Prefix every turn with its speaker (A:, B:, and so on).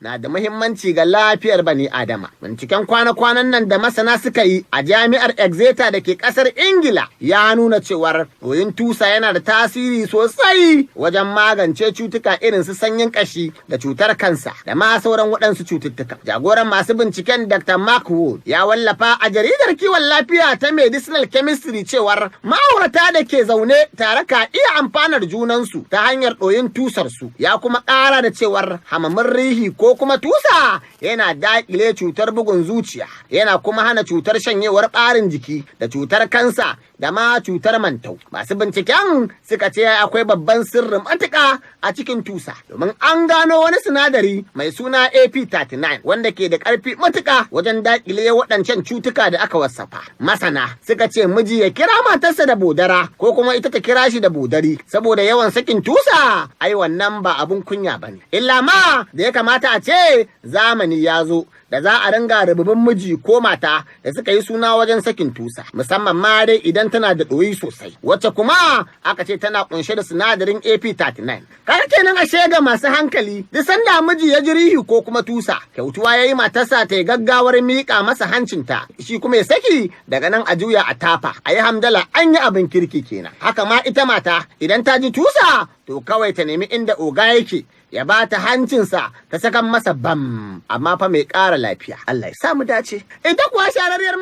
A: na da muhimmanci ga lafiyar bani Adama. Binciken kwana-kwanan nan da masana suka yi a jami'ar Exeter da ke ƙasar Ingila ya nuna cewar ɗoyin tusa yana da tasiri sosai wajen magance cutuka irin su sanyin ƙashi da cutar kansa da ma sauran waɗansu cututtuka. Jagoran masu binciken Dr. Mark Wood ya wallafa a jaridar kiwon lafiya ta Medicinal Chemistry cewar ma'aurata da ke zaune tare ka iya amfanar junansu ta hanyar ɗoyin tusarsu. Ya kuma ƙara da cewar hamamin ko kuma tusa yana daƙile cutar bugun zuciya, yana kuma hana cutar shanyewar ɓarin jiki da cutar kansa da ma cutar mantau. Masu binciken suka ce akwai babban sirrin matuƙa a cikin tusa, domin an gano wani sinadari mai suna AP39 wanda ke da ƙarfi matuƙa wajen daƙile waɗancan cutuka da aka wasafa. Masana suka ce miji ya kira matarsa da bodara ko kuma ita ta kira shi da bodari saboda yawan sakin tusa, ai wannan ba abun kunya bane. Illa ma da ya kamata a ce zamani ya zo da za a ringa rububin miji ko mata da suka yi suna wajen sakin tusa, musamman ma dai idan tana da ɗoyi sosai, wacce kuma aka ce tana kunshe da sinadarin AP39. Kar kenan ashe ga masu hankali, duk sanda miji ya ji rihi ko kuma tusa, kyautuwa yayi matarsa ta yi gaggawar miƙa masa hancinta, shi kuma ya saki daga nan a juya a tafa, a yi hamdala an yi abin kirki kenan. Haka ma ita mata idan ta ji tusa to kawai ta nemi inda oga yake ya ba ta hancinsa ta sakan masa bam, amma fa mai ƙara lafiya. Allah ya samu dace. Ita kuwa shararriyar